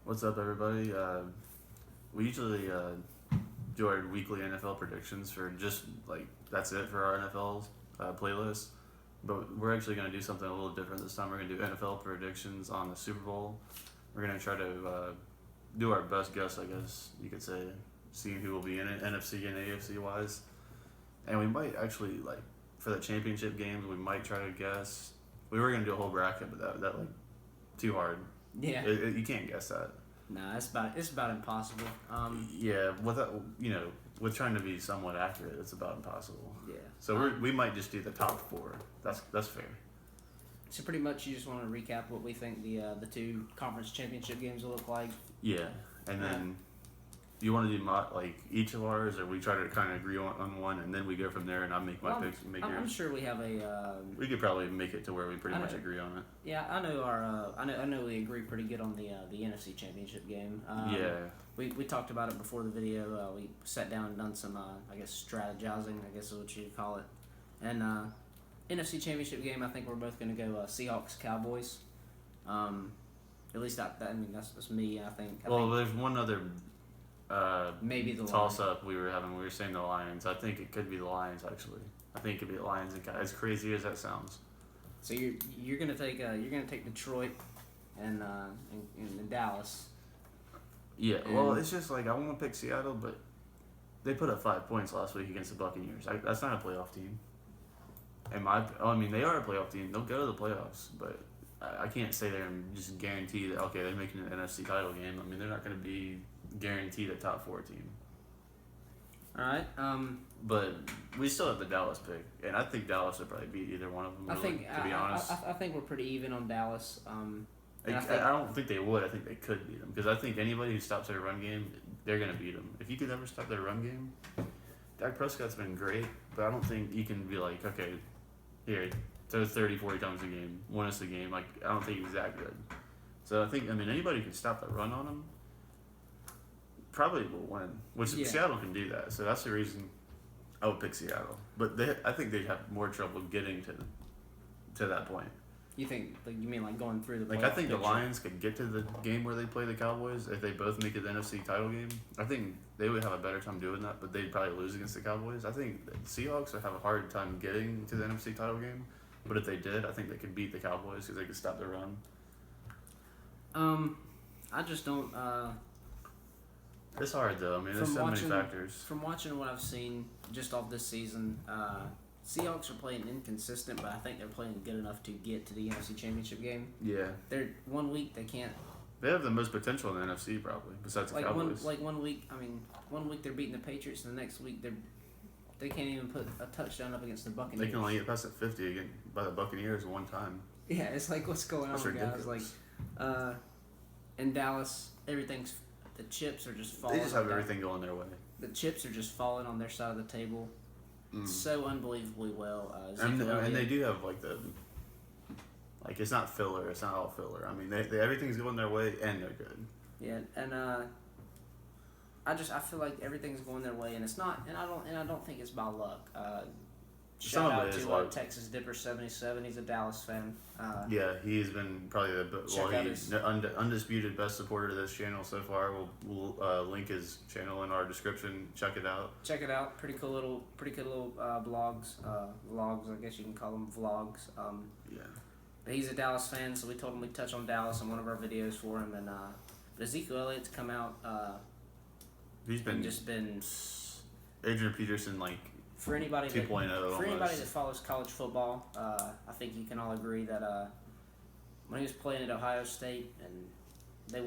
What's up, everybody? We usually do our weekly NFL predictions for just like that's it for our NFL playlist. But we're actually going to do something a little different this time. We're going to do NFL predictions on the Super Bowl. We're going to try to do our best guess, I guess you could say, seeing who will be in it, NFC and AFC wise. And we might actually like for the championship games, we might try to guess. We were going to do a whole bracket, but that like too hard. Yeah. You can't guess that. Nah, it's about impossible. Yeah, with trying to be somewhat accurate, it's about impossible. Yeah. So we might just do the top four. That's fair. So pretty much, you just want to recap what we think the two conference championship games will look like. Yeah, and then you want to do like each of ours, or we try to kind of agree on one, and then we go from there, and I make my picks. Make I'm yours. sure we have a. We could probably make it to where we pretty I much know. agree on it. Yeah, I know our. I know we agree pretty good on the NFC championship game. Yeah. We talked about it before the video. We sat down and done some I guess strategizing. I guess is what you'd call it. And NFC championship game. I think we're both going to go Seahawks Cowboys. At least I mean that's me. I think. Well, there's one other Maybe the toss up we were having. We were saying the Lions. I think it could be the Lions actually. I think it could be the Lions. As crazy as that sounds. So you're gonna take Detroit and Dallas. Yeah, well, it's just like I want to pick Seattle, but they put up 5 points last week against the Buccaneers. That's not a playoff team. I mean, they are a playoff team. They'll go to the playoffs, but I can't say they're just guarantee that they're making an NFC title game. I mean, they're not going to be guaranteed a top 4 team. All right. But we still have the Dallas pick, and I think Dallas would probably beat either one of them. To be honest, I think we're pretty even on Dallas. I don't think they would. I think they could beat them because I think anybody who stops their run game, they're going to beat them. If you could ever stop their run game, Dak Prescott's been great, but I don't think you can be like, okay, here, throw 30, 40 times a game, win us the game. Like, I don't think he's that good. So I think, anybody who can stop the run on him probably will win, which Seattle can do that. So that's the reason I would pick Seattle. But I think they'd have more trouble getting to that point. You think? You mean like going through the? I think the Lions could get to the game where they play the Cowboys if they both make it the NFC title game. I think they would have a better time doing that, but they'd probably lose against the Cowboys. I think the Seahawks would have a hard time getting to the NFC title game, but if they did, I think they could beat the Cowboys because they could stop the run. I just don't. It's hard though. I mean, there's so many factors. From watching what I've seen just off this season, Seahawks are playing inconsistent, but I think they're playing good enough to get to the NFC Championship game. Yeah. They're 1 week they can't. They have the most potential in the NFC probably, besides the Cowboys. 1 week. I mean, 1 week they're beating the Patriots, and the next week they can't even put a touchdown up against the Buccaneers. They can only get past at 50 again by the Buccaneers one time. Yeah, it's like what's going That's on, ridiculous. guys? Like, in Dallas, the chips are just falling. They just have everything going their way. The chips are just falling on their side of the table. So unbelievably well. And they do have it's not filler. It's not all filler. I mean, they everything's going their way and they're good. Yeah, and I feel like everything's going their way, and it's not. And I don't think it's by luck. Shout out to Texas Dipper 77. He's a Dallas fan. Yeah, he's been probably he's undisputed best supporter of this channel so far. We'll link his channel in our description. Check it out. Check it out. Pretty good little vlogs. Vlogs, I guess you can call them vlogs. Yeah. But he's a Dallas fan, so we told him we'd touch on Dallas in one of our videos for him. And but Ezekiel Elliott's come out. He's been Adrian Peterson For anybody 2.0 for anybody that follows college football, I think you can all agree that when he was playing at Ohio State and they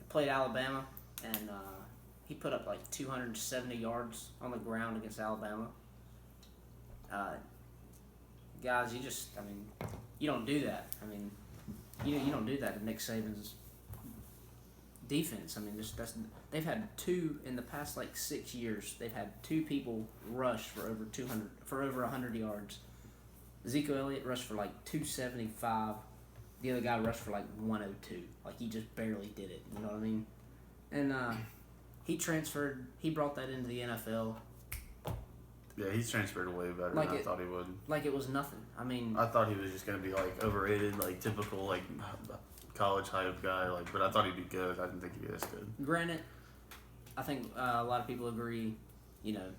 played Alabama, and he put up 270 yards on the ground against Alabama. Guys, you don't do that. I mean, you don't do that to Nick Saban's defense. I mean, they've had in the past 6 years. They've had 2 people rush for over 100 yards. Ezekiel Elliott rushed for 275. The other guy rushed for 102. He just barely did it. You know what I mean? And he transferred. He brought that into the NFL. Yeah, he's transferred way better Like than I it- thought he would. Like it was nothing. I mean, I thought he was just gonna be like overrated, like typical like college hype guy. Like, but I thought he'd be good. I didn't think he'd be this good. granted, I think a lot of people agree. You know,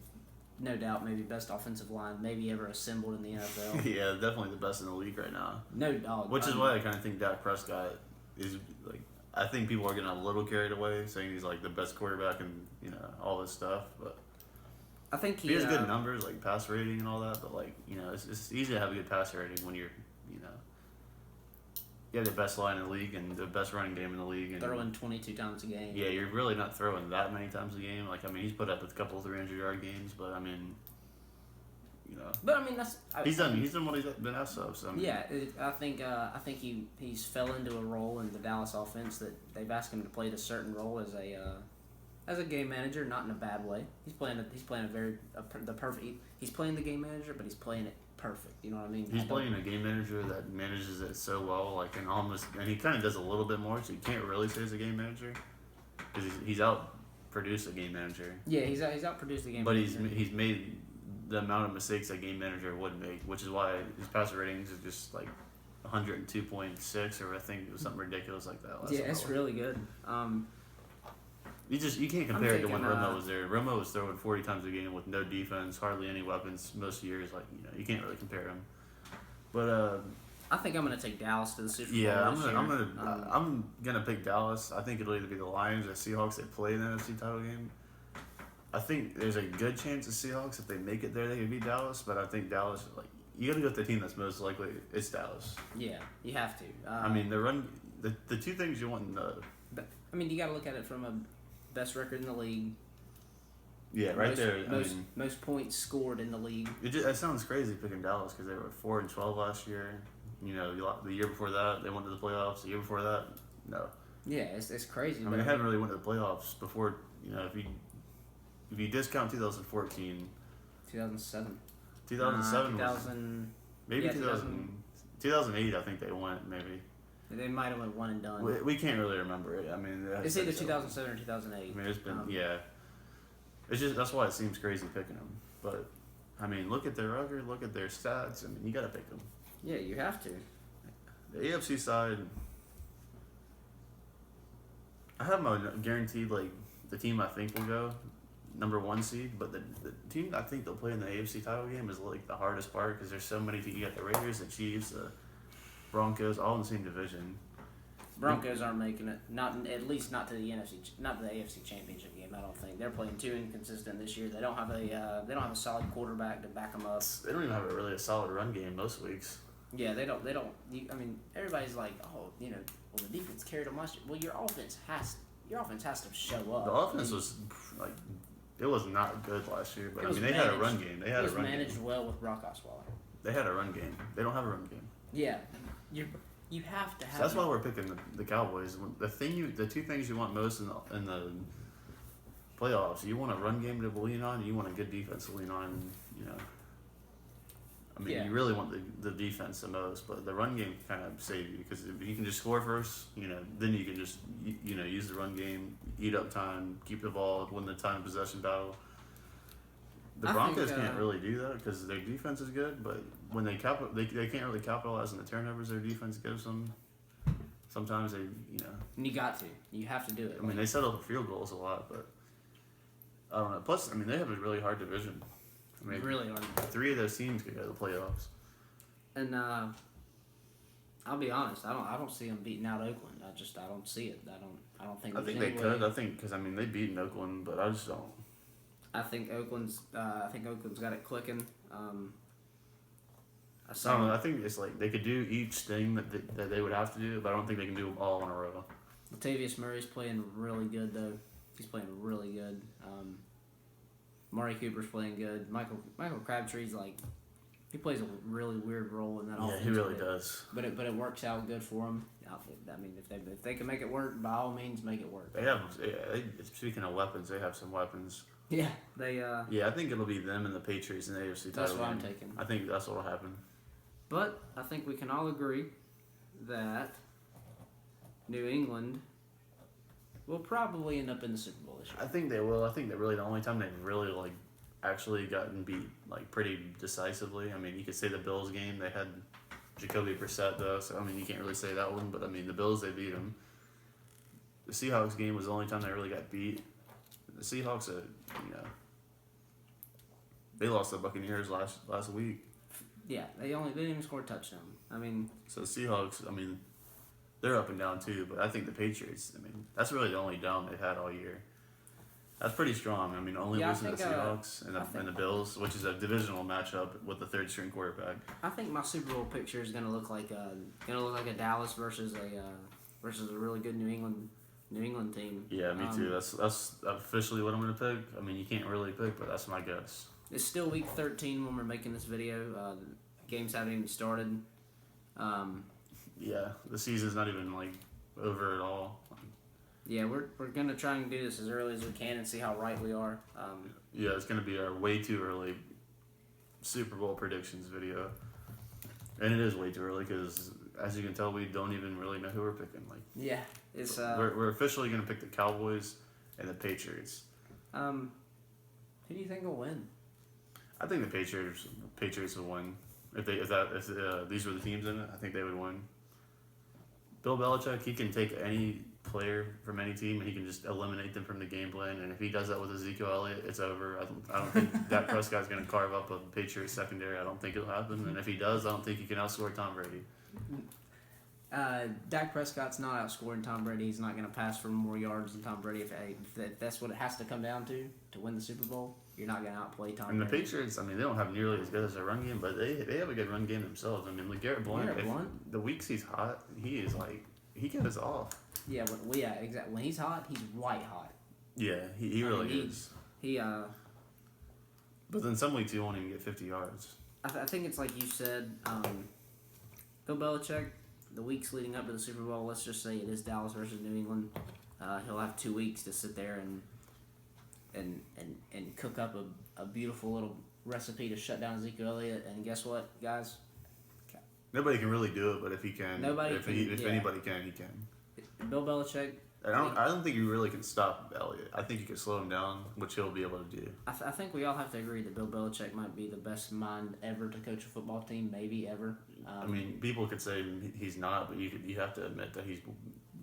no doubt, maybe best offensive line maybe ever assembled in the NFL. Yeah, definitely the best in the league right now. No dog. Which is why I kind of think Dak Prescott is like. I think people are getting a little carried away, saying he's like the best quarterback and all this stuff. But I think he has good numbers, like pass rating and all that. But like it's easy to have a good pass rating when you're you have the best line in the league and the best running game in the league. And throwing 22 times a game. yeah, you're really not throwing that many times a game. Like I mean, he's put up a couple of 300-yard games, but I mean. But I mean that's he's done what he's been asked of. So, I mean, yeah. I think he's fell into a role in the Dallas offense that they've asked him to play a certain role as a game manager, not in a bad way. He's playing the perfect. He's playing the game manager, but he's playing it perfect. You know what I mean? He's playing a game manager that manages it so well, like and he kind of does a little bit more, so you can't really say he's a game manager because he's outproduced a game manager. Yeah, he's outproduced the game. But manager. he's made the amount of mistakes a game manager would make, which is why his passer ratings is just like 102.6, or I think it was something ridiculous like that. Yeah, it's really good. You can't compare it to when thinking, Romo was there. Romo was throwing 40 times a game with no defense, hardly any weapons most years. Like you can't really compare him. But I think I'm gonna take Dallas to the Super Bowl. yeah, this year. I'm gonna pick Dallas. I think it'll either be the Lions or Seahawks that play in the NFC title game. I think there's a good chance the Seahawks, if they make it there, they could beat Dallas. But I think Dallas, like you got to go with the team that's most likely. It's Dallas. Yeah, you have to. I mean, the two things you want in the. I mean, you got to look at it from a best record in the league. Yeah, right there. Most points scored in the league. It sounds crazy picking Dallas because they were 4-12 last year. The year before that they went to the playoffs. The year before that, no. Yeah, it's crazy. I mean, they haven't really went to the playoffs before. If you discount 2014, 2007. 2007 2000. maybe yeah, 2008. I think they went maybe. They might have went one and done. We can't really remember it. I mean, it's either 2007 or 2008. I mean, it's been It's just that's why it seems crazy picking them. But I mean, look at their record, look at their stats. I mean, you got to pick them. Yeah, you have to. The AFC side, I have my guaranteed like the team I think will go number 1 seed, but the team I think they'll play in the AFC title game is like the hardest part because there's so many teams. You got the Raiders, the Chiefs, the Broncos, all in the same division. Broncos aren't making it. At least not to the not to the AFC Championship game. I don't think they're playing too inconsistent this year. They don't have a solid quarterback to back them up. They don't even have a solid run game most weeks. Yeah, they don't. I mean, everybody's like, well, the defense carried them last year. Well, your offense has to show up. The offense was like, it was not good last year, but I mean, they had a run game. It was managed well with Brock Osweiler. They had a run game. They don't have a run game. Yeah, you have to have. So that's why we're picking the Cowboys. The two things you want most in the playoffs, you want a run game to lean on, and you want a good defense to lean on. I mean, you really want the defense the most, but the run game kind of save you because if you can just score first, then you can just use the run game, eat up time, keep the ball, win the time possession battle. The Broncos can't really do that because their defense is good, but when they can't really capitalize on the turnovers their defense gives them. Sometimes they. And you have to do it. I mean, they settle for field goals a lot, but I don't know. Plus, I mean, they have a really hard division. I mean, really hard. 3 of those teams could go to the playoffs. And I'll be honest, I don't see them beating out Oakland. I don't see it. I don't think. I think they could. I think because they beat Oakland, but I just don't. I think Oakland's got it clicking. I don't know. I think it's like they could do each thing that they would have to do, but I don't think they can do them all in a row. Latavius Murray's playing really good though. He's playing really good. Murray Cooper's playing good. Michael Crabtree's he plays a really weird role in that offense. Yeah, he really does. But it works out good for him. I mean, if they can make it work, by all means, make it work. They have. Speaking of weapons, they have some weapons. Yeah, they. Yeah, I think it'll be them and the Patriots in the AFC title. That's what game. I'm taking. I think that's what'll happen. But I think we can all agree that New England will probably end up in the Super Bowl this year. I think they will. I think that really the only time they've really actually gotten beat like pretty decisively. I mean, you could say the Bills game they had Jacoby Brissett though, so I mean you can't really say that one. But I mean the Bills they beat them. The Seahawks game was the only time they really got beat. The Seahawks, they lost the Buccaneers last week. Yeah, they didn't even score a touchdown. I mean, So the Seahawks, I mean, they're up and down too. But I think the Patriots, I mean, that's really the only down they've had all year. That's pretty strong. I mean, only Yeah, I losing to the think, Seahawks and the Bills, which is a divisional matchup with the third string quarterback. I think my Super Bowl picture is gonna look like a Dallas versus a really good New England team. Yeah, me too. That's officially what I'm gonna pick. I mean, you can't really pick, but that's my guess. It's still week 13 when we're making this video. Games haven't even started. Yeah, the season's not even like over at all. Yeah, we're gonna try and do this as early as we can and see how right we are. Yeah, it's gonna be our way too early Super Bowl predictions video, and it is way too early because, as you can tell, we don't even really know who we're picking. Like, Yeah, it's we're officially gonna pick the Cowboys and the Patriots. who do you think will win? I think the Patriots will win if these were the teams in it. I think they would win. Bill Belichick, he can take any player from any team and he can just eliminate them from the game plan. And if he does that with Ezekiel Elliott, it's over. I don't think Dak Prescott's going to carve up a Patriots secondary. I don't think it'll happen. And if he does, I don't think he can outscore Tom Brady. Dak Prescott's not outscoring Tom Brady. He's not going to pass for more yards than Tom Brady. If that's what it has to come down to win the Super Bowl, you're not going to outplay Tom And the Brady. Patriots, I mean, they don't have nearly as good as a run game, but they have a good run game themselves. I mean, like Garrett Blunt, the weeks he's hot, he is like, he gets off. Yeah, exactly. When he's hot, he's white hot. Yeah, he really is. But then some weeks he won't even get 50 yards. I think it's like you said, Bill Belichick, the weeks leading up to the Super Bowl, let's just say it is Dallas versus New England. He'll have 2 weeks to sit there and cook up a beautiful little recipe to shut down Ezekiel Elliott. And guess what, guys? Nobody can really do it, but if he can, if anybody can, he can. Bill Belichick. I don't think you really can stop Elliott. I think you can slow him down, which he'll be able to do. I think we all have to agree that Bill Belichick might be the best mind ever to coach a football team, maybe ever. I mean, people could say he's not, but you have to admit that he's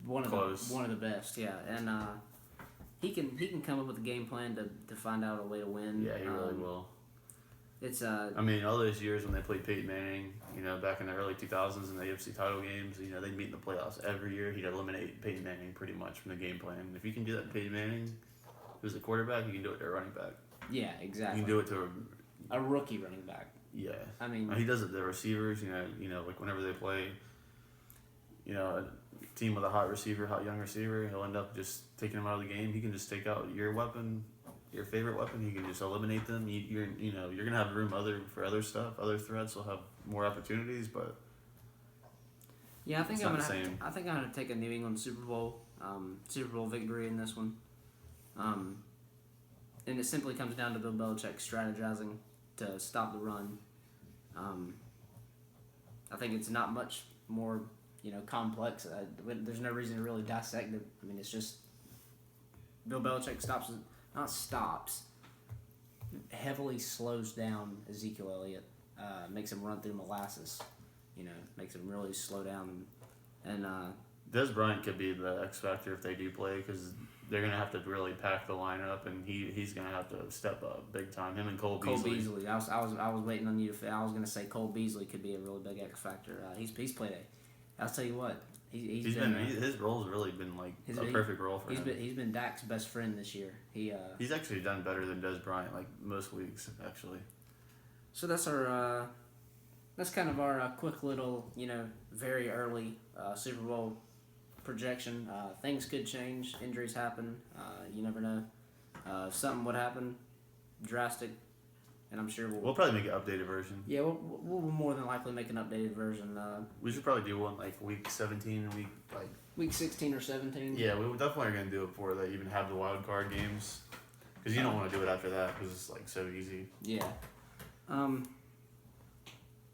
close. One of the best, yeah. And he can come up with a game plan to find out a way to win. Yeah, he really will. It's I mean, all those years when they played Peyton Manning, back in the early 2000s in the AFC title games, they'd meet in the playoffs every year. He'd eliminate Peyton Manning pretty much from the game plan. If you can do that to Peyton Manning, who's a quarterback, you can do it to a running back. Yeah, exactly. You can do it to a rookie running back. Yeah. I mean, he does it to receivers, like whenever they play, a team with a hot young receiver, he'll end up just taking him out of the game. He can just take out your weapon, your favorite weapon. He can just eliminate them. You're gonna have room for other stuff. Other threats will have more opportunities, but yeah, I think it's I'm not gonna. the same. I think I'm gonna take a New England Super Bowl victory in this one. And it simply comes down to Bill Belichick strategizing to stop the run. I think it's not much more, complex. There's no reason to really dissect it. I mean, it's just Bill Belichick heavily slows down Ezekiel Elliott, makes him run through molasses, makes him really slow down. And Dez Bryant could be the X factor if they do play, because they're gonna have to really pack the lineup, and he's gonna have to step up big time. Him and Cole Beasley. I was waiting on you to. I was gonna say Cole Beasley could be a really big X factor. He's played I'll tell you what. His role's really been like a perfect role for him. He's been Dak's best friend this year. He's actually done better than Dez Bryant, like most weeks actually. So that's our that's kind of our quick little very early Super Bowl projection. Things could change. Injuries happen. You never know. Something would happen drastic, and I'm sure we'll probably make an updated version. Yeah, we'll more than likely make an updated version. We should probably do one like week 17 and week 16 or 17. Yeah, we definitely are gonna do it before they even have the wild card games, because you don't want to do it after that because it's like so easy. Yeah.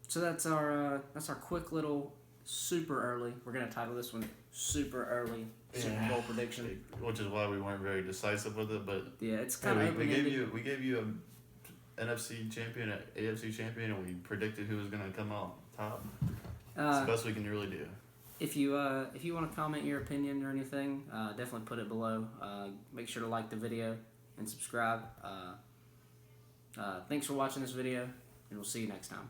So that's our quick little super early. We're gonna title this one Super Early Super Bowl Prediction, which is why we weren't very decisive with it. But yeah, it's kind of we gave you NFC champion, AFC champion, and we predicted who was going to come out top. It's the Uh, best we can really do. if you want to comment your opinion or anything, definitely put it below. Make sure to like the video and subscribe. Thanks for watching this video, and we'll see you next time.